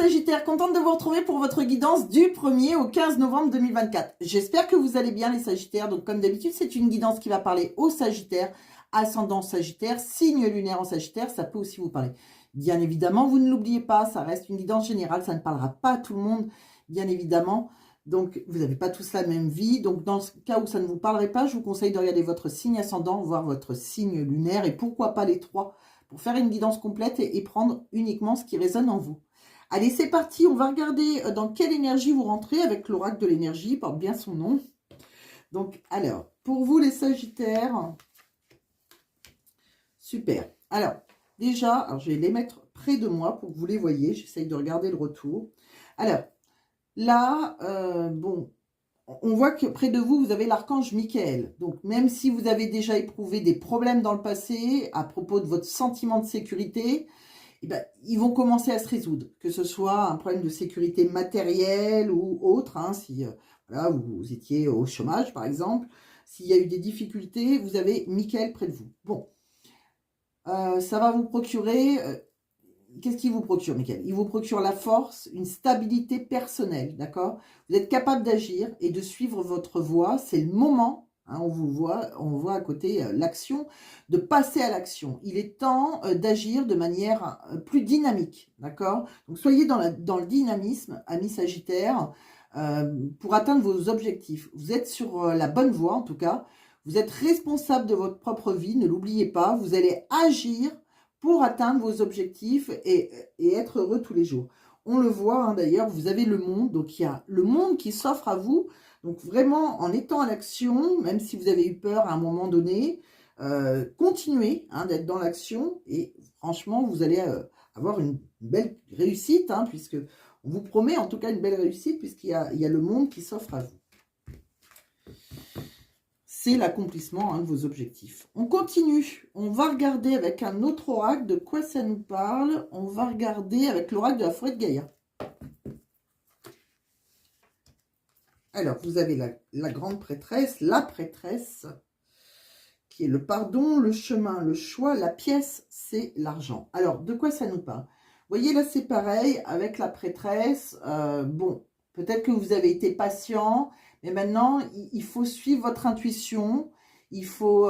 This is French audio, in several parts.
Sagittaire, contente de vous retrouver pour votre guidance du 1er au 15 novembre 2024. J'espère que vous allez bien les Sagittaires. Donc comme d'habitude, c'est une guidance qui va parler aux Sagittaires, ascendant Sagittaire, signe lunaire en Sagittaire, ça peut aussi vous parler. Bien évidemment, vous ne l'oubliez pas, ça reste une guidance générale, ça ne parlera pas à tout le monde, bien évidemment. Donc vous n'avez pas tous la même vie. Donc dans ce cas où ça ne vous parlerait pas, je vous conseille de regarder votre signe ascendant, voir votre signe lunaire et pourquoi pas les trois pour faire une guidance complète et prendre uniquement ce qui résonne en vous. Allez, c'est parti, on va regarder dans quelle énergie vous rentrez avec l'oracle de l'énergie, il porte bien son nom. Donc, alors, pour vous les Sagittaires, super. Alors, déjà, je vais les mettre près de moi pour que vous les voyez, j'essaye de regarder le retour. Alors, là, bon, on voit que près de vous, vous avez l'archange Michael. Donc, même si vous avez déjà éprouvé des problèmes dans le passé à propos de votre sentiment de sécurité, eh ben, ils vont commencer à se résoudre, que ce soit un problème de sécurité matérielle ou autre, hein, si voilà, vous étiez au chômage par exemple, s'il y a eu des difficultés, vous avez Michael près de vous. Bon, ça va vous procurer, qu'est-ce qu'il vous procure Michael? Il vous procure la force, une stabilité personnelle, d'accord? Vous êtes capable d'agir et de suivre votre voie, c'est le moment. Hein, on voit à côté l'action, de passer à l'action. Il est temps d'agir de manière plus dynamique, d'accord? Donc soyez dans le dynamisme, amis Sagittaires, pour atteindre vos objectifs. Vous êtes sur la bonne voie, en tout cas. Vous êtes responsable de votre propre vie, ne l'oubliez pas. Vous allez agir pour atteindre vos objectifs et être heureux tous les jours. On le voit, hein, d'ailleurs, vous avez le monde, donc il y a le monde qui s'offre à vous. Donc vraiment, en étant à l'action, même si vous avez eu peur à un moment donné, continuez hein, d'être dans l'action et franchement, vous allez avoir une belle réussite, hein, puisque on vous promet en tout cas une belle réussite, puisqu'il y a le monde qui s'offre à vous. C'est l'accomplissement hein, de vos objectifs. On continue. On va regarder avec un autre oracle de quoi ça nous parle. On va regarder avec l'oracle de la forêt de Gaïa. Alors, vous avez la grande prêtresse, la prêtresse, qui est le pardon, le chemin, le choix, la pièce, c'est l'argent. Alors, de quoi ça nous parle? Vous voyez, là, c'est pareil avec la prêtresse. Bon, peut-être que vous avez été patient, mais maintenant, il faut suivre votre intuition. Il faut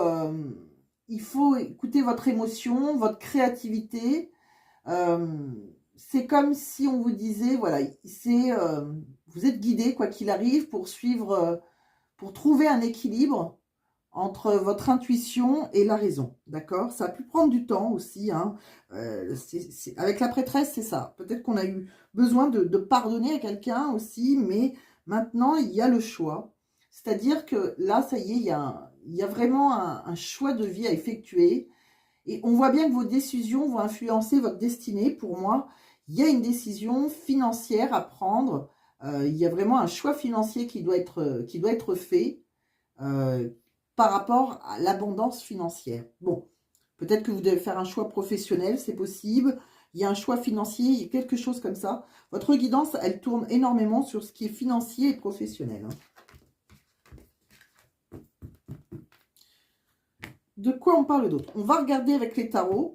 écouter votre émotion, votre créativité. C'est comme si on vous disait, voilà, vous êtes guidé, quoi qu'il arrive, pour suivre, pour trouver un équilibre entre votre intuition et la raison, d'accord? Ça a pu prendre du temps aussi, hein. Avec la prêtresse, c'est ça. Peut-être qu'on a eu besoin de pardonner à quelqu'un aussi, mais maintenant, il y a le choix. C'est-à-dire que là, ça y est, il y a vraiment un choix de vie à effectuer. Et on voit bien que vos décisions vont influencer votre destinée. Pour moi, il y a une décision financière à prendre. Il y a vraiment un choix financier qui doit être fait par rapport à l'abondance financière. Bon, peut-être que vous devez faire un choix professionnel, c'est possible. Il y a un choix financier, il y a quelque chose comme ça. Votre guidance, elle tourne énormément sur ce qui est financier et professionnel. Hein. De quoi on parle d'autre? On va regarder avec les tarots.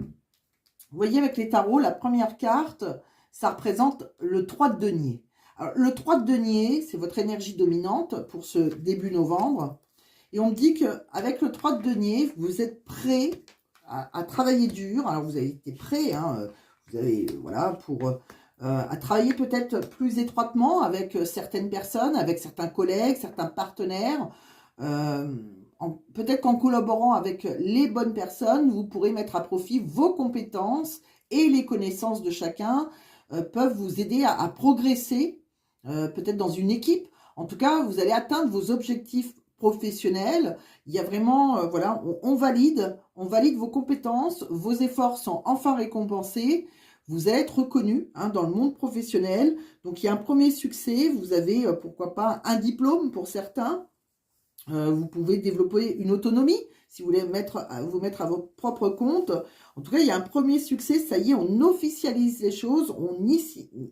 Vous voyez, avec les tarots, la première carte, ça représente le 3 de denier. Alors, le 3 de denier, c'est votre énergie dominante pour ce début novembre. Et on me dit qu'avec le 3 de denier, vous êtes prêt à travailler dur. Alors, vous avez été prêt, hein, vous avez, voilà, à travailler peut-être plus étroitement avec certaines personnes, avec certains collègues, certains partenaires. Peut-être qu'en collaborant avec les bonnes personnes, vous pourrez mettre à profit vos compétences et les connaissances de chacun peuvent vous aider à progresser, peut-être dans une équipe. En tout cas, vous allez atteindre vos objectifs professionnels. Il y a vraiment, voilà, on valide vos compétences, vos efforts sont enfin récompensés. Vous allez être reconnu hein, dans le monde professionnel. Donc, il y a un premier succès. Vous avez, pourquoi pas, un diplôme pour certains. Vous pouvez développer une autonomie si vous voulez vous mettre à votre propre compte. En tout cas, il y a un premier succès. Ça y est, on officialise les choses. On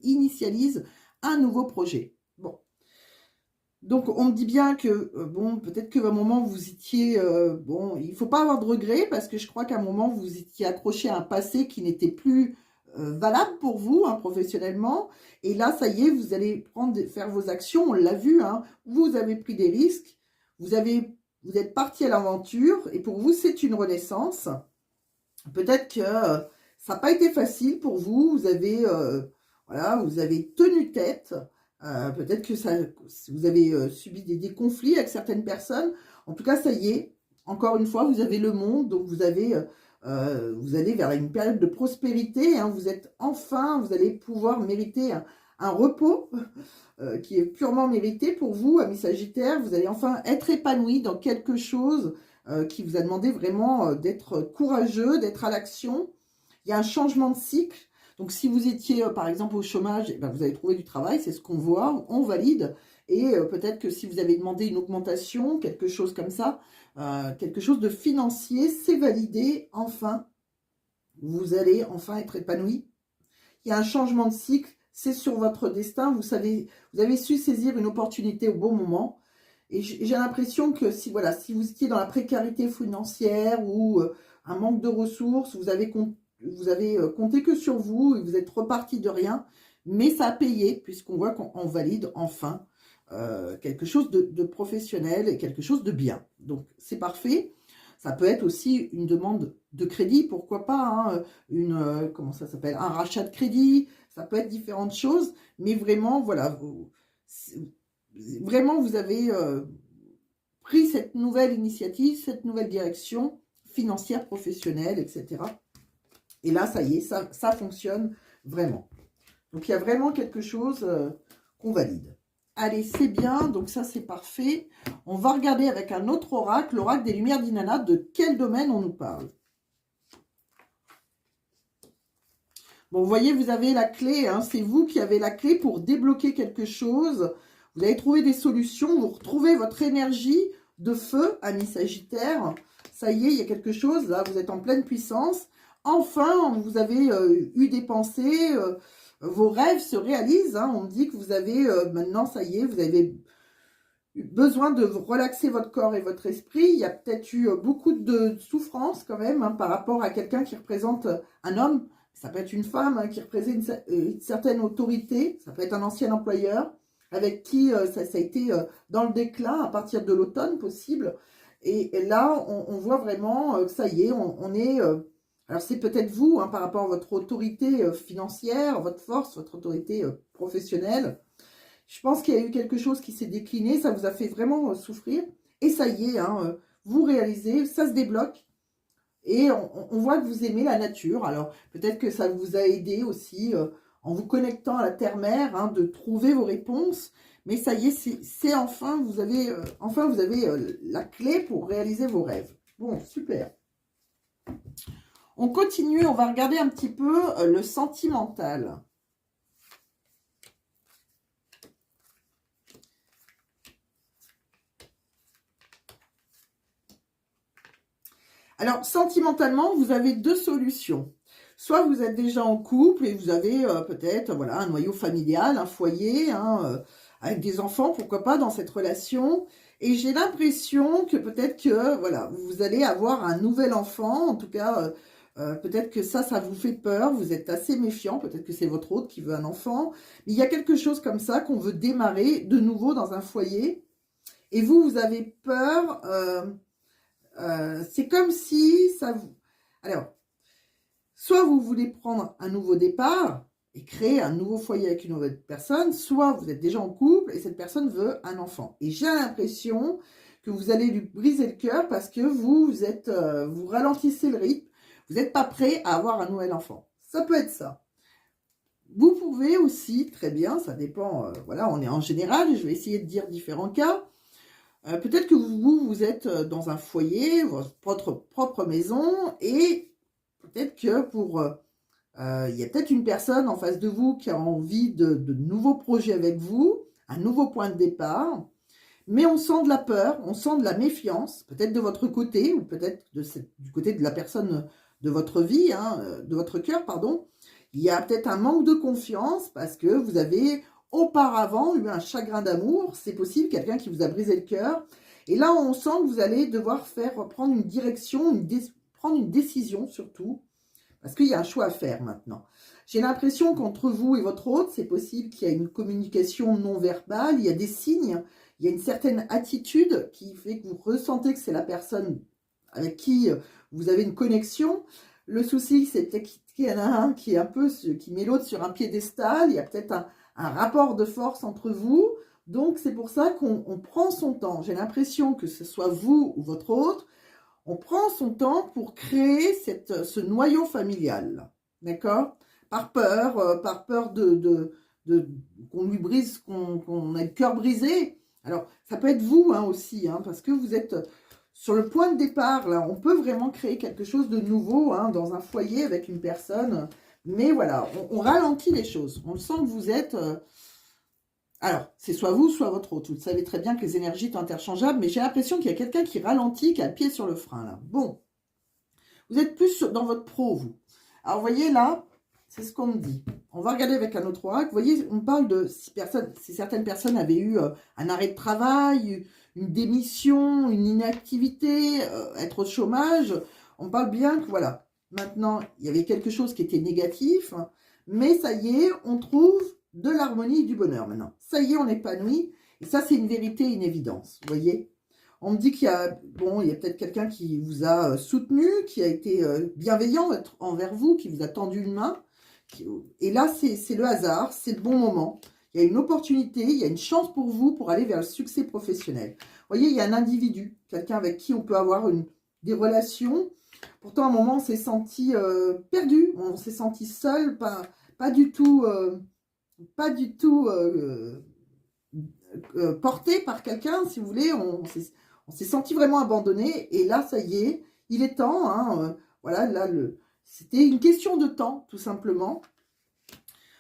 initialise un nouveau projet. Bon. Donc, on me dit bien que, bon, peut-être qu'à un moment, vous étiez... bon, il ne faut pas avoir de regrets parce que je crois qu'à un moment, vous étiez accroché à un passé qui n'était plus valable pour vous, hein, professionnellement. Et là, ça y est, vous allez faire vos actions, on l'a vu, hein, vous avez pris des risques, vous êtes parti à l'aventure, et pour vous, c'est une renaissance. Peut-être que ça n'a pas été facile pour vous, voilà, vous avez tenu tête, peut-être que vous avez subi des conflits avec certaines personnes. En tout cas, ça y est, encore une fois, vous avez le monde, donc vous allez vers une période de prospérité, hein, vous allez pouvoir mériter un repos qui est purement mérité pour vous, amis Sagittaire. Vous allez enfin être épanoui dans quelque chose qui vous a demandé vraiment d'être courageux, d'être à l'action. Il y a un changement de cycle. Donc, si vous étiez, par exemple, au chômage, eh ben, vous allez trouver du travail, c'est ce qu'on voit, on valide. Et peut-être que si vous avez demandé une augmentation, quelque chose comme ça, quelque chose de financier, c'est validé, enfin. Vous allez enfin être épanoui. Il y a un changement de cycle, c'est sur votre destin. Vous avez su saisir une opportunité au bon moment. Et j'ai l'impression que si vous étiez dans la précarité financière ou un manque de ressources, vous avez compté que sur vous et vous êtes reparti de rien, mais ça a payé puisqu'on voit qu'on valide enfin quelque chose de professionnel et quelque chose de bien. Donc c'est parfait. Ça peut être aussi une demande de crédit, pourquoi pas, hein, comment ça s'appelle, un rachat de crédit, ça peut être différentes choses, mais vraiment, voilà, vraiment vous avez pris cette nouvelle initiative, cette nouvelle direction financière, professionnelle, etc. Et là, ça y est, ça fonctionne vraiment. Donc, il y a vraiment quelque chose qu'on valide. Allez, c'est bien, donc ça, c'est parfait. On va regarder avec un autre oracle, l'oracle des Lumières d'Inanna, de quel domaine on nous parle. Bon, vous voyez, vous avez la clé, hein, c'est vous qui avez la clé pour débloquer quelque chose. Vous allez trouver des solutions, vous retrouvez votre énergie de feu, ami Sagittaire. Ça y est, il y a quelque chose, là, vous êtes en pleine puissance. Enfin, vous avez eu des pensées, vos rêves se réalisent. Hein, on me dit que vous avez, maintenant, ça y est, vous avez besoin de relaxer votre corps et votre esprit. Il y a peut-être eu beaucoup de souffrance quand même, hein, par rapport à quelqu'un qui représente un homme. Ça peut être une femme, hein, qui représente une certaine autorité. Ça peut être un ancien employeur avec qui ça a été dans le déclin à partir de l'automne possible. Et là, on voit vraiment que ça y est, on est... alors c'est peut-être vous, hein, par rapport à votre autorité financière, votre force, votre autorité professionnelle. Je pense qu'il y a eu quelque chose qui s'est décliné, ça vous a fait vraiment souffrir. Et ça y est, hein, vous réalisez, ça se débloque. Et on voit que vous aimez la nature. Alors, peut-être que ça vous a aidé aussi, en vous connectant à la terre-mère, hein, de trouver vos réponses. Mais ça y est, c'est enfin, vous avez la clé pour réaliser vos rêves. Bon, super. On continue, on va regarder un petit peu le sentimental. Alors, sentimentalement, vous avez deux solutions. Soit vous êtes déjà en couple et vous avez peut-être voilà, un noyau familial, un foyer, hein, avec des enfants, pourquoi pas, dans cette relation. Et j'ai l'impression que peut-être que voilà, vous allez avoir un nouvel enfant. En tout cas, peut-être que ça vous fait peur. Vous êtes assez méfiant. Peut-être que c'est votre hôte qui veut un enfant. Mais il y a quelque chose comme ça qu'on veut démarrer de nouveau dans un foyer. Et vous avez peur... c'est comme si ça vous... Alors, soit vous voulez prendre un nouveau départ et créer un nouveau foyer avec une nouvelle personne, soit vous êtes déjà en couple et cette personne veut un enfant. Et j'ai l'impression que vous allez lui briser le cœur parce que vous ralentissez le rythme, vous n'êtes pas prêt à avoir un nouvel enfant. Ça peut être ça. Vous pouvez aussi, très bien, ça dépend, voilà, on est en général, je vais essayer de dire différents cas. Peut-être que vous êtes dans un foyer, votre propre maison, et peut-être que il y a peut-être une personne en face de vous qui a envie de nouveaux projets avec vous, un nouveau point de départ, mais on sent de la peur, on sent de la méfiance, peut-être de votre côté, ou peut-être du côté de la personne de votre vie, hein, de votre cœur, pardon. Il y a peut-être un manque de confiance parce que vous avez auparavant eu un chagrin d'amour, c'est possible, quelqu'un qui vous a brisé le cœur. Et là, on sent que vous allez devoir prendre une direction, prendre une décision surtout, parce qu'il y a un choix à faire maintenant. J'ai l'impression qu'entre vous et votre hôte, c'est possible qu'il y a une communication non verbale, il y a des signes, il y a une certaine attitude qui fait que vous ressentez que c'est la personne avec qui vous avez une connexion. Le souci, c'est peut-être qu'il y en a un qui est un peu, qui met l'autre sur un piédestal, il y a peut-être un rapport de force entre vous. Donc, c'est pour ça qu'on prend son temps. J'ai l'impression que ce soit vous ou votre hôte, on prend son temps pour créer ce noyau familial. D'accord? Par peur qu'on lui brise, qu'on ait le cœur brisé. Alors, ça peut être vous hein, aussi, hein, parce que vous êtes sur le point de départ. Là, on peut vraiment créer quelque chose de nouveau hein, dans un foyer avec une personne. Mais voilà, on ralentit les choses. On sent que vous êtes... Alors, c'est soit vous, soit votre hôte. Vous savez très bien que les énergies sont interchangeables, mais j'ai l'impression qu'il y a quelqu'un qui ralentit, qui a le pied sur le frein, là. Bon. Vous êtes plus dans votre pro, vous. Alors, vous voyez, là, c'est ce qu'on me dit. On va regarder avec un autre oracle. Vous voyez, on parle de si certaines personnes avaient eu un arrêt de travail, une démission, une inactivité, être au chômage. On parle bien que, voilà, maintenant, il y avait quelque chose qui était négatif, mais ça y est, on trouve de l'harmonie et du bonheur maintenant. Ça y est, on épanouit. Et ça, c'est une vérité, une évidence. Vous voyez? On me dit qu'il y a, bon, il y a peut-être quelqu'un qui vous a soutenu, qui a été bienveillant envers vous, qui vous a tendu une main. Et là, c'est le hasard, c'est le bon moment. Il y a une opportunité, il y a une chance pour vous pour aller vers le succès professionnel. Vous voyez, il y a un individu, quelqu'un avec qui on peut avoir des relations. Pourtant, à un moment, on s'est senti perdu, on s'est senti seul, pas du tout... porté par quelqu'un, si vous voulez, on s'est senti vraiment abandonné, et là, ça y est, il est temps, hein, voilà, là, c'était une question de temps, tout simplement.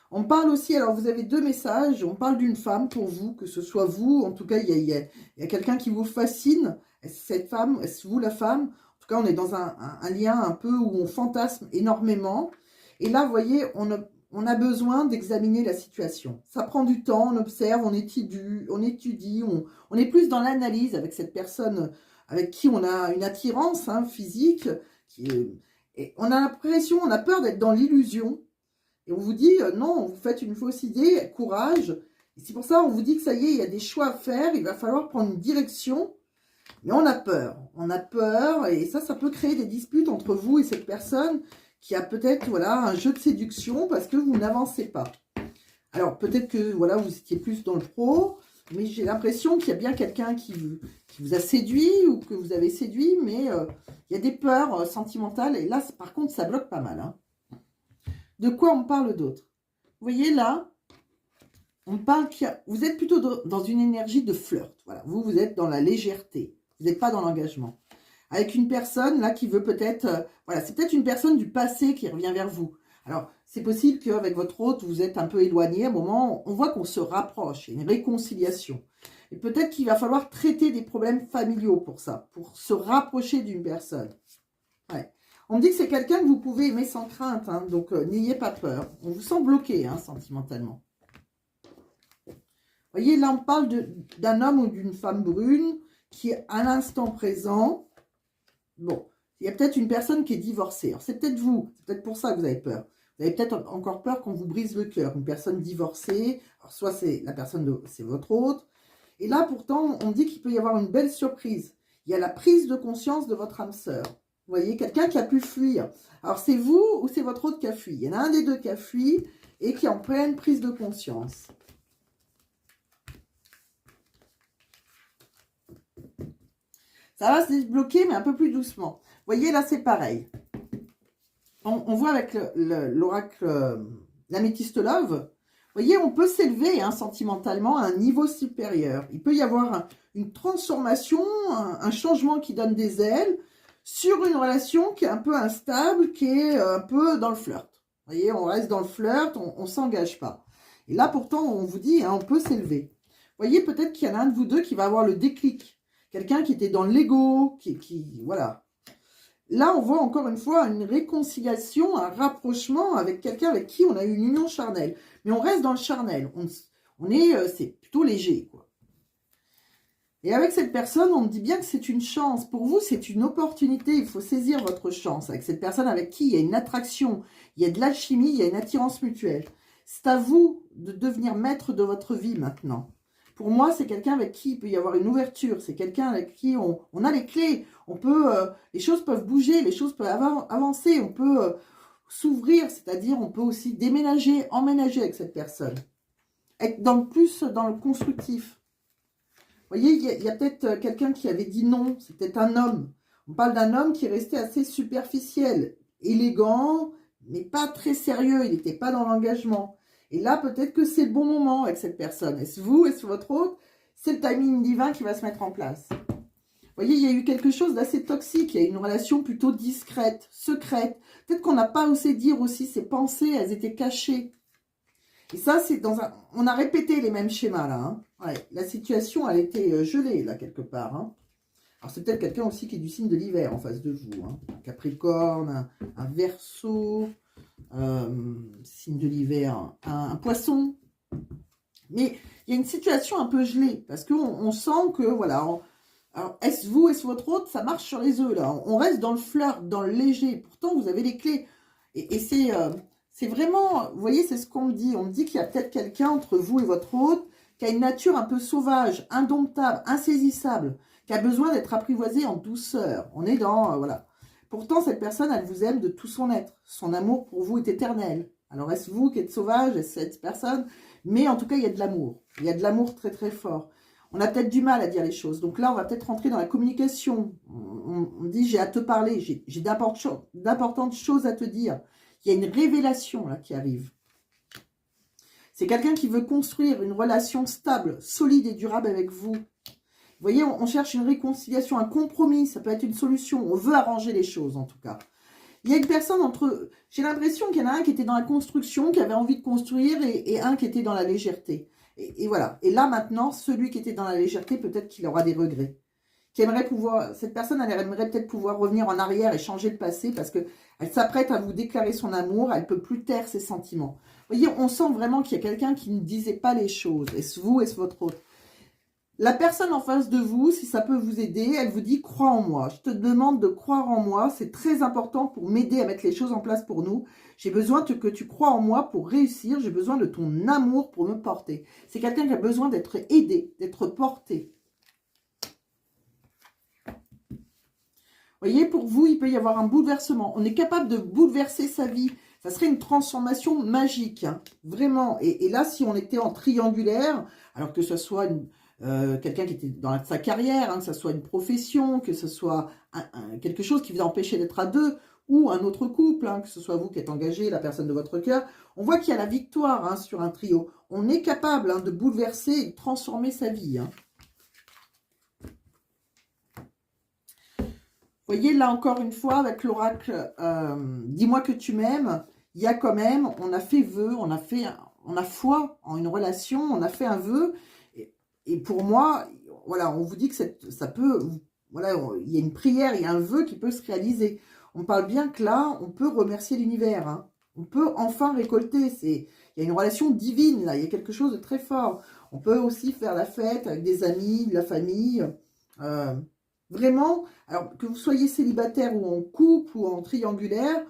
On parle aussi, alors vous avez deux messages, on parle d'une femme pour vous, que ce soit vous, en tout cas, il y a quelqu'un qui vous fascine, cette femme, est-ce vous la femme? En tout cas, on est dans un lien un peu où on fantasme énormément, et là, vous voyez, on a besoin d'examiner la situation. Ça prend du temps, on observe, on étudie, on est plus dans l'analyse avec cette personne avec qui on a une attirance hein, physique. Et on a l'impression, on a peur d'être dans l'illusion. Et on vous dit, non, vous faites une fausse idée, courage. Et c'est pour ça on vous dit que ça y est, il y a des choix à faire, il va falloir prendre une direction. Mais on a peur, et ça peut créer des disputes entre vous et cette personne qui a peut-être voilà, un jeu de séduction parce que vous n'avancez pas. Alors, peut-être que voilà, vous étiez plus dans le pro, mais j'ai l'impression qu'il y a bien quelqu'un qui vous a séduit ou que vous avez séduit, mais il y a des peurs sentimentales. Et là, par contre, ça bloque pas mal. Hein. De quoi on parle d'autre? Vous voyez là, on parle vous êtes plutôt dans une énergie de flirt. Voilà, vous êtes dans la légèreté. Vous n'êtes pas dans l'engagement. Avec une personne là qui veut peut-être, voilà, c'est peut-être une personne du passé qui revient vers vous. Alors, c'est possible qu'avec votre hôte, vous êtes un peu éloigné. À un moment, on voit qu'on se rapproche, il y a une réconciliation. Et peut-être qu'il va falloir traiter des problèmes familiaux pour ça, pour se rapprocher d'une personne. Ouais. On me dit que c'est quelqu'un que vous pouvez aimer sans crainte, hein, donc n'ayez pas peur. On vous sent bloqué hein, sentimentalement. Vous voyez, là, on parle d'un homme ou d'une femme brune qui est à l'instant présent. Bon, il y a peut-être une personne qui est divorcée. Alors, c'est peut-être vous. C'est peut-être pour ça que vous avez peur. Vous avez peut-être encore peur qu'on vous brise le cœur. Une personne divorcée. Alors, soit c'est la personne, c'est votre hôte. Et là, pourtant, on dit qu'il peut y avoir une belle surprise. Il y a la prise de conscience de votre âme sœur. Vous voyez, quelqu'un qui a pu fuir. Alors, c'est vous ou c'est votre hôte qui a fui? Il y en a un des deux qui a fui et qui est en pleine prise de conscience. Ça va se débloquer, mais un peu plus doucement. Vous voyez, là, c'est pareil. On voit avec l'oracle l'améthyste love. Vous voyez, on peut s'élever hein, sentimentalement à un niveau supérieur. Il peut y avoir une transformation, un changement qui donne des ailes sur une relation qui est un peu instable, qui est un peu dans le flirt. Vous voyez, on reste dans le flirt, on ne s'engage pas. Et là, pourtant, on vous dit, hein, on peut s'élever. Vous voyez, peut-être qu'il y en a un de vous deux qui va avoir le déclic. Quelqu'un qui était dans l'ego, voilà. Là, on voit encore une fois une réconciliation, un rapprochement avec quelqu'un avec qui on a eu une union charnelle. Mais on reste dans le charnel. C'est plutôt léger, quoi. Et avec cette personne, on me dit bien que c'est une chance. Pour vous, c'est une opportunité. Il faut saisir votre chance. Avec cette personne avec qui il y a une attraction, il y a de l'alchimie, il y a une attirance mutuelle. C'est à vous de devenir maître de votre vie maintenant. Pour moi, c'est quelqu'un avec qui il peut y avoir une ouverture. C'est quelqu'un avec qui on a les clés. On peut, les choses peuvent bouger, les choses peuvent avancer. On peut s'ouvrir, c'est-à-dire on peut aussi déménager, emménager avec cette personne. Être plus dans le constructif. Vous voyez, il y a peut-être quelqu'un qui avait dit non, c'était un homme. On parle d'un homme qui est resté assez superficiel, élégant, mais pas très sérieux, il n'était pas dans l'engagement. Et là, peut-être que c'est le bon moment avec cette personne. Est-ce vous, est-ce votre autre? C'est le timing divin qui va se mettre en place. Vous voyez, il y a eu quelque chose d'assez toxique, il y a une relation plutôt discrète, secrète. Peut-être qu'on n'a pas osé dire aussi ses pensées, elles étaient cachées. Et ça, c'est dans un... On a répété les mêmes schémas, là. Hein. Ouais, la situation, elle était gelée, là, quelque part. Hein. Alors, c'est peut-être quelqu'un aussi qui est du signe de l'hiver en face de vous. Hein. Un Capricorne, un Verseau, signe de l'hiver, un Poisson. Mais il y a une situation un peu gelée, parce qu'on sent que, voilà... Alors, est-ce vous, est-ce votre autre? Ça marche sur les œufs, là. On reste dans le flirt, dans le léger. Pourtant, vous avez les clés. Et c'est... c'est vraiment, vous voyez, c'est ce qu'on me dit. On me dit qu'il y a peut-être quelqu'un entre vous et votre hôte qui a une nature un peu sauvage, indomptable, insaisissable, qui a besoin d'être apprivoisé en douceur. On est dans, voilà. Pourtant, cette personne, elle vous aime de tout son être. Son amour pour vous est éternel. Alors, est-ce vous qui êtes sauvage, est-ce cette personne? Mais en tout cas, il y a de l'amour. Il y a de l'amour très, très fort. On a peut-être du mal à dire les choses. Donc là, on va peut-être rentrer dans la communication. On dit, j'ai à te parler, j'ai d'importantes choses à te dire. Il y a une révélation là qui arrive. C'est quelqu'un qui veut construire une relation stable, solide et durable avec vous. Vous voyez, on cherche une réconciliation, un compromis. Ça peut être une solution. On veut arranger les choses, en tout cas. Il y a une personne entre... J'ai l'impression qu'il y en a un qui était dans la construction, qui avait envie de construire, et un qui était dans la légèreté. Et voilà. Et là, maintenant, celui qui était dans la légèreté, peut-être qu'il aura des regrets. Qui aimerait pouvoir, cette personne, elle aimerait peut-être pouvoir revenir en arrière et changer le passé parce qu'elle s'apprête à vous déclarer son amour, elle ne peut plus taire ses sentiments. Vous voyez, on sent vraiment qu'il y a quelqu'un qui ne disait pas les choses. Est-ce vous, est-ce votre autre? La personne en face de vous, si ça peut vous aider, elle vous dit « crois en moi ». Je te demande de croire en moi, c'est très important pour m'aider à mettre les choses en place pour nous. J'ai besoin que tu crois en moi pour réussir, j'ai besoin de ton amour pour me porter. C'est quelqu'un qui a besoin d'être aidé, d'être porté. Vous voyez, pour vous, il peut y avoir un bouleversement. On est capable de bouleverser sa vie. Ça serait une transformation magique, hein, vraiment. Et là, si on était en triangulaire, alors que ce soit quelqu'un qui était dans sa carrière, hein, que ce soit une profession, que ce soit quelque chose qui vous empêchait d'être à deux, ou un autre couple, hein, que ce soit vous qui êtes engagé, la personne de votre cœur, on voit qu'il y a la victoire hein, sur un trio. On est capable hein, de bouleverser et de transformer sa vie. Hein. Vous voyez, là encore une fois, avec l'oracle, dis-moi que tu m'aimes, il y a quand même, on a fait vœu, on a foi en une relation, on a fait un vœu. Et pour moi, voilà, on vous dit que ça peut, voilà, il y a une prière, il y a un vœu qui peut se réaliser. On parle bien que là, on peut remercier l'univers. Hein. On peut enfin récolter. Il y a une relation divine, là, il y a quelque chose de très fort. On peut aussi faire la fête avec des amis, de la famille. Vraiment, alors que vous soyez célibataire ou en couple ou en triangulaire,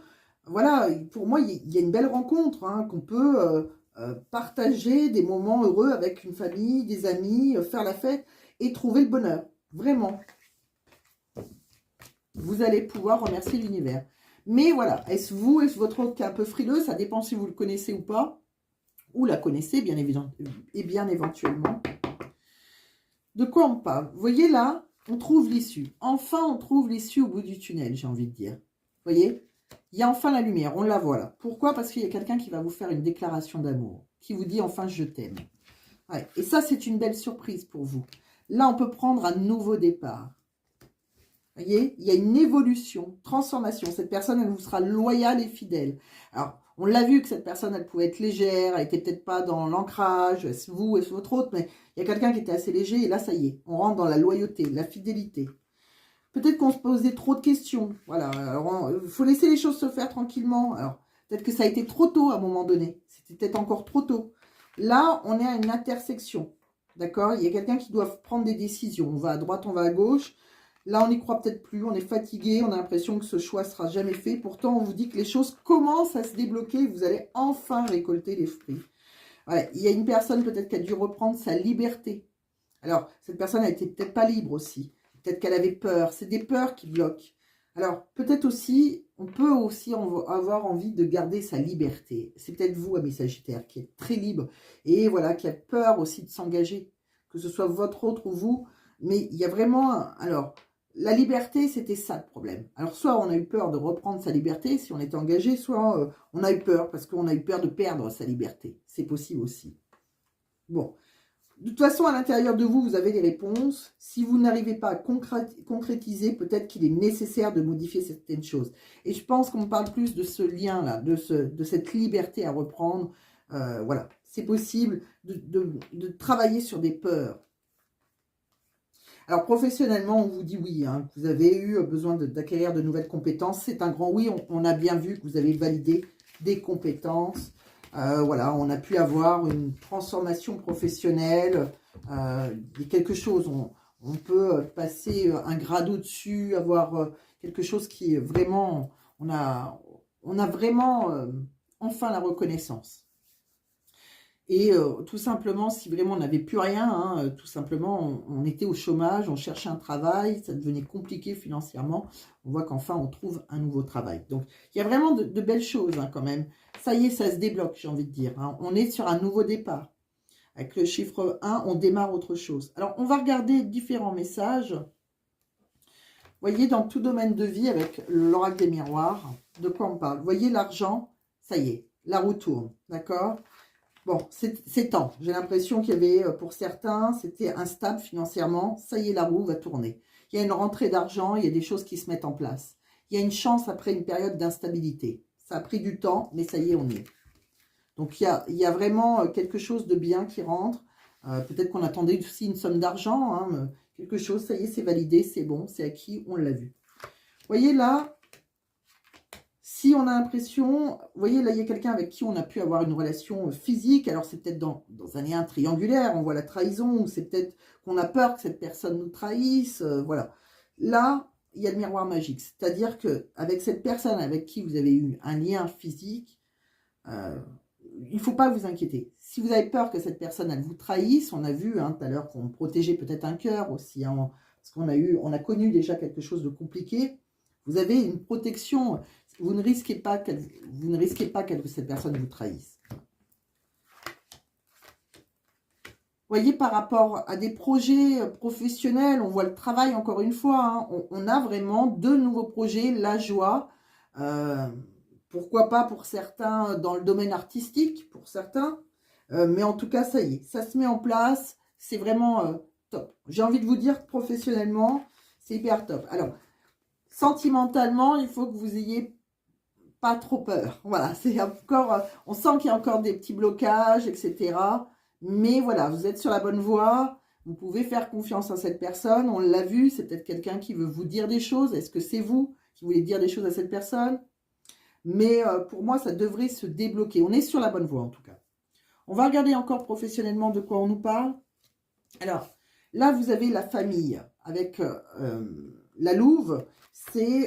voilà, pour moi, il y a une belle rencontre, hein, qu'on peut partager des moments heureux avec une famille, des amis, faire la fête et trouver le bonheur. Vraiment. Vous allez pouvoir remercier l'univers. Mais voilà, est-ce vous, est-ce votre autre qui est un peu frileux? Ça dépend si vous le connaissez ou pas. Ou la connaissez, bien évidemment, et bien éventuellement. De quoi on parle? Vous voyez là, on trouve l'issue. Enfin, on trouve l'issue au bout du tunnel, j'ai envie de dire. Vous voyez? Il y a enfin la lumière, on la voit là. Pourquoi? Parce qu'il y a quelqu'un qui va vous faire une déclaration d'amour, qui vous dit enfin je t'aime. Ouais. Et ça, c'est une belle surprise pour vous. Là, on peut prendre un nouveau départ. Vous voyez? Il y a une évolution, transformation. Cette personne, elle vous sera loyale et fidèle. Alors, on l'a vu que cette personne, elle pouvait être légère, elle n'était peut-être pas dans l'ancrage, est-ce vous, est-ce votre autre, mais il y a quelqu'un qui était assez léger, et là, ça y est, on rentre dans la loyauté, la fidélité. Peut-être qu'on se posait trop de questions, voilà, alors il faut laisser les choses se faire tranquillement. Alors, peut-être que ça a été trop tôt à un moment donné, c'était peut-être encore trop tôt. Là, on est à une intersection. D'accord? Il y a quelqu'un qui doit prendre des décisions. On va à droite, on va à gauche. Là, on n'y croit peut-être plus. On est fatigué. On a l'impression que ce choix sera jamais fait. Pourtant, on vous dit que les choses commencent à se débloquer. Vous allez enfin récolter les fruits. Voilà. Il y a une personne peut-être qui a dû reprendre sa liberté. Alors, cette personne a été peut-être pas libre aussi. Peut-être qu'elle avait peur. C'est des peurs qui bloquent. Alors, peut-être aussi, on peut aussi avoir envie de garder sa liberté. C'est peut-être vous, amis Sagittaire, qui êtes très libre et voilà, qui a peur aussi de s'engager, que ce soit votre autre ou vous. Mais il y a vraiment... Alors, la liberté, c'était ça le problème. Alors, soit on a eu peur de reprendre sa liberté si on était engagé, soit on a eu peur parce qu'on a eu peur de perdre sa liberté. C'est possible aussi. Bon. De toute façon, à l'intérieur de vous, vous avez des réponses. Si vous n'arrivez pas à concrétiser, peut-être qu'il est nécessaire de modifier certaines choses. Et je pense qu'on parle plus de ce lien-là, de cette liberté à reprendre. Voilà, c'est possible de travailler sur des peurs. Alors, professionnellement, on vous dit oui, hein, que vous avez eu besoin d'acquérir de nouvelles compétences. C'est un grand oui. On a bien vu que vous avez validé des compétences. Voilà, on a pu avoir une transformation professionnelle, quelque chose, on peut passer un grade au-dessus, avoir quelque chose qui est vraiment, on a vraiment enfin la reconnaissance. Et tout simplement, si vraiment on n'avait plus rien, hein, tout simplement, on était au chômage, on cherchait un travail, ça devenait compliqué financièrement. On voit qu'enfin, on trouve un nouveau travail. Donc, il y a vraiment de belles choses hein, quand même. Ça y est, ça se débloque, j'ai envie de dire. Hein. On est sur un nouveau départ. Avec le chiffre 1, on démarre autre chose. Alors, on va regarder différents messages. Vous voyez, dans tout domaine de vie, avec l'oracle des miroirs, de quoi on parle? Vous voyez, l'argent, ça y est, la roue tourne, d'accord? Bon, c'est temps. J'ai l'impression qu'il y avait, pour certains, c'était instable financièrement. Ça y est, la roue va tourner. Il y a une rentrée d'argent, il y a des choses qui se mettent en place. Il y a une chance après une période d'instabilité. Ça a pris du temps, mais ça y est, on y est. Donc, il y a vraiment quelque chose de bien qui rentre. Peut-être qu'on attendait aussi une somme d'argent. Hein, quelque chose, ça y est, c'est validé, c'est bon, c'est acquis, on l'a vu. Vous voyez là, si on a l'impression, vous voyez, là, il y a quelqu'un avec qui on a pu avoir une relation physique. Alors, c'est peut-être dans un lien triangulaire, on voit la trahison, ou c'est peut-être qu'on a peur que cette personne nous trahisse. Voilà. Là, il y a le miroir magique. C'est-à-dire qu'avec cette personne avec qui vous avez eu un lien physique, il ne faut pas vous inquiéter. Si vous avez peur que cette personne, elle vous trahisse, on a vu hein, tout à l'heure qu'on protégeait peut-être un cœur aussi, hein, parce on a connu déjà quelque chose de compliqué. Vous avez une protection. Vous ne risquez pas que cette personne vous trahisse. Vous voyez, par rapport à des projets professionnels, on voit le travail encore une fois. Hein, on a vraiment de nouveaux projets, la joie. Pourquoi pas pour certains dans le domaine artistique, pour certains. Mais en tout cas, ça y est, ça se met en place. C'est vraiment top. J'ai envie de vous dire, professionnellement, c'est hyper top. Alors, sentimentalement, il faut que vous ayez pas trop peur. Voilà, c'est encore, on sent qu'il y a encore des petits blocages, etc. Mais voilà, vous êtes sur la bonne voie. Vous pouvez faire confiance à cette personne. On l'a vu, c'est peut-être quelqu'un qui veut vous dire des choses. Est-ce que c'est vous qui voulez dire des choses à cette personne? Mais pour moi, ça devrait se débloquer. On est sur la bonne voie, en tout cas. On va regarder encore professionnellement de quoi on nous parle. Alors, là, vous avez la famille avec la louve.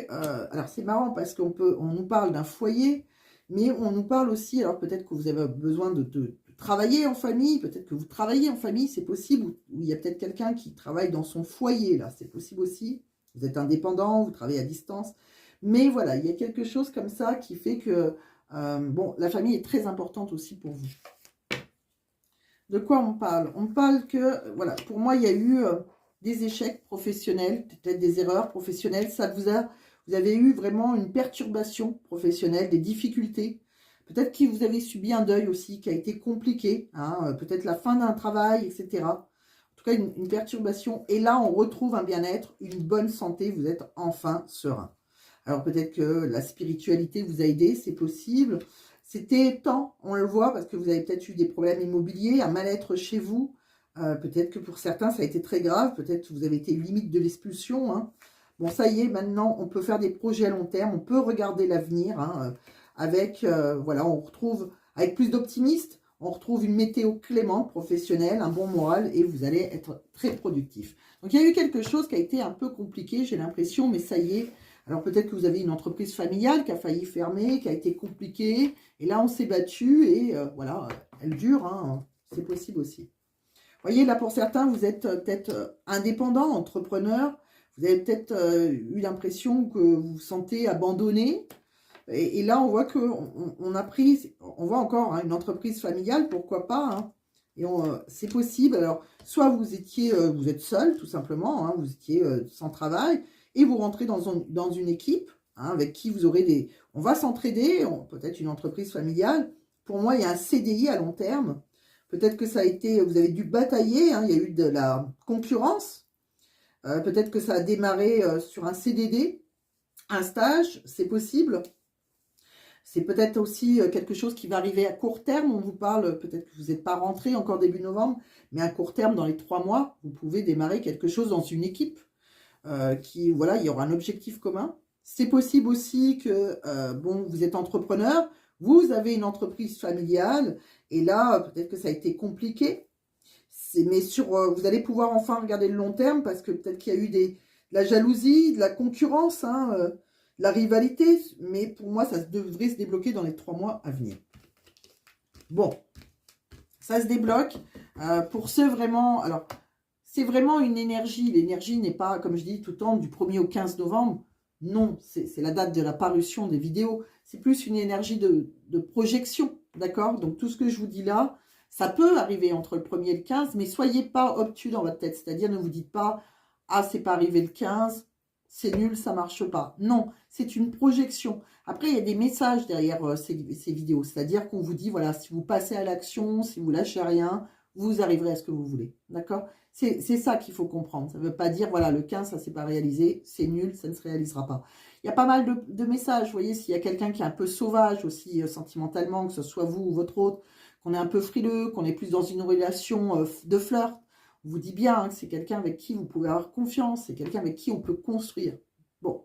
Alors, c'est marrant parce on nous parle d'un foyer, mais on nous parle aussi, alors peut-être que vous avez besoin de travailler en famille, peut-être que vous travaillez en famille, c'est possible, ou il y a peut-être quelqu'un qui travaille dans son foyer, là, c'est possible aussi. Vous êtes indépendant, vous travaillez à distance. Mais voilà, il y a quelque chose comme ça qui fait que, bon, la famille est très importante aussi pour vous. De quoi on parle? On parle que, voilà, pour moi, il y a eu des échecs professionnels, peut-être des erreurs professionnelles. Vous avez eu vraiment une perturbation professionnelle, des difficultés. Peut-être que vous avez subi un deuil aussi qui a été compliqué, hein, peut-être la fin d'un travail, etc. En tout cas, une perturbation. Et là, on retrouve un bien-être, une bonne santé. Vous êtes enfin serein. Alors peut-être que la spiritualité vous a aidé, c'est possible. C'était temps, on le voit, parce que vous avez peut-être eu des problèmes immobiliers, un mal-être chez vous. Peut-être que pour certains, ça a été très grave. Peut-être que vous avez été limite de l'expulsion. Hein. Bon, ça y est, maintenant, on peut faire des projets à long terme. On peut regarder l'avenir. Hein, avec, voilà, on retrouve avec plus d'optimisme. On retrouve une météo clémente, professionnelle, un bon moral et vous allez être très productif. Donc, il y a eu quelque chose qui a été un peu compliqué, j'ai l'impression, mais ça y est. Alors, peut-être que vous avez une entreprise familiale qui a failli fermer, qui a été compliquée. Et là, on s'est battu et voilà, elle dure, hein, c'est possible aussi. Vous voyez, là, pour certains, vous êtes peut-être indépendant, entrepreneur. Vous avez peut-être eu l'impression que vous vous sentez abandonné. Et là, on voit qu'on a pris, on voit encore hein, une entreprise familiale, pourquoi pas. Hein, et c'est possible. Alors, soit vous étiez, vous êtes seul, tout simplement, hein, vous étiez sans travail, et vous rentrez dans une équipe hein, avec qui vous aurez des... On va s'entraider, peut-être une entreprise familiale. Pour moi, il y a un CDI à long terme. Peut-être que ça a été, vous avez dû batailler, hein, il y a eu de la concurrence. Peut-être que ça a démarré sur un CDD, un stage, c'est possible. C'est peut-être aussi quelque chose qui va arriver à court terme. On vous parle, peut-être que vous n'êtes pas rentré encore début novembre, mais à court terme, dans les 3 mois, vous pouvez démarrer quelque chose dans une équipe qui, voilà, il y aura un objectif commun. C'est possible aussi que, bon, vous êtes entrepreneur, vous avez une entreprise familiale, et là, peut-être que ça a été compliqué. Mais vous allez pouvoir enfin regarder le long terme, parce que peut-être qu'il y a eu de la jalousie, de la concurrence, hein, la rivalité, mais pour moi, ça devrait se débloquer dans les 3 mois à venir. Bon, ça se débloque. Pour ceux vraiment... Alors, c'est vraiment une énergie. L'énergie n'est pas, comme je dis tout le temps, du 1er au 15 novembre. Non, c'est la date de la parution des vidéos. C'est plus une énergie de projection, d'accord? Donc, tout ce que je vous dis là, ça peut arriver entre le 1er et le 15, mais soyez pas obtus dans votre tête. C'est-à-dire, ne vous dites pas, ah, c'est pas arrivé le 15, c'est nul, ça marche pas. Non, c'est une projection. Après, il y a des messages derrière ces vidéos. C'est-à-dire qu'on vous dit, voilà, si vous passez à l'action, si vous lâchez rien, vous arriverez à ce que vous voulez. D'accord? C'est ça qu'il faut comprendre. Ça ne veut pas dire, voilà, le 15, ça ne s'est pas réalisé, c'est nul, ça ne se réalisera pas. Il y a pas mal de messages. Vous voyez, s'il y a quelqu'un qui est un peu sauvage aussi sentimentalement, que ce soit vous ou votre autre, qu'on est un peu frileux, qu'on est plus dans une relation de flirt, on vous dit bien hein, que c'est quelqu'un avec qui vous pouvez avoir confiance, c'est quelqu'un avec qui on peut construire. Bon.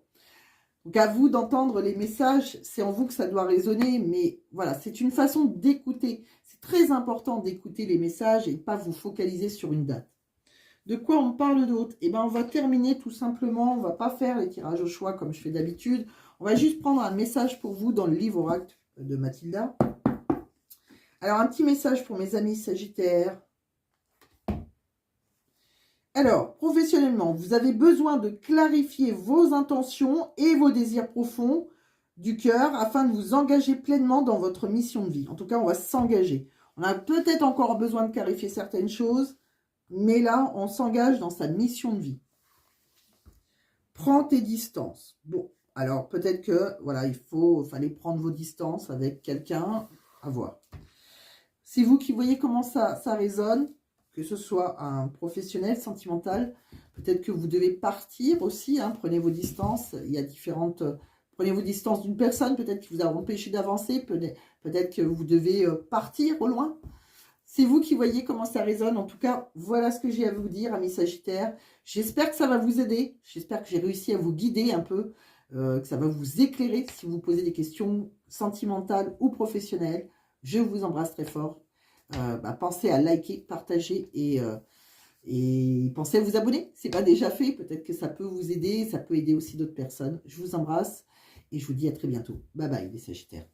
Donc à vous d'entendre les messages, c'est en vous que ça doit résonner, mais voilà, c'est une façon d'écouter. C'est très important d'écouter les messages et de ne pas vous focaliser sur une date. De quoi on parle d'autre? Eh bien, on va terminer tout simplement, on ne va pas faire les tirages au choix comme je fais d'habitude. On va juste prendre un message pour vous dans le livre Oracle de Mathilda. Alors, un petit message pour mes amis Sagittaires. Alors, professionnellement, vous avez besoin de clarifier vos intentions et vos désirs profonds du cœur afin de vous engager pleinement dans votre mission de vie. En tout cas, on va s'engager. On a peut-être encore besoin de clarifier certaines choses, mais là, on s'engage dans sa mission de vie. Prends tes distances. Bon, alors peut-être que, voilà, fallait prendre vos distances avec quelqu'un, à voir. C'est vous qui voyez comment ça résonne, que ce soit un professionnel, sentimental. Peut-être que vous devez partir aussi, hein, prenez vos distances. Il y a différentes... Prenez vos distances d'une personne, peut-être qui vous a empêché d'avancer, peut-être que vous devez partir au loin. C'est vous qui voyez comment ça résonne. En tout cas, voilà ce que j'ai à vous dire, amis Sagittaires. J'espère que ça va vous aider. J'espère que j'ai réussi à vous guider un peu, que ça va vous éclairer si vous posez des questions sentimentales ou professionnelles. Je vous embrasse très fort. Pensez à liker, partager et pensez à vous abonner. Ce n'est pas déjà fait. Peut-être que ça peut vous aider. Ça peut aider aussi d'autres personnes. Je vous embrasse et je vous dis à très bientôt. Bye bye les Sagittaires.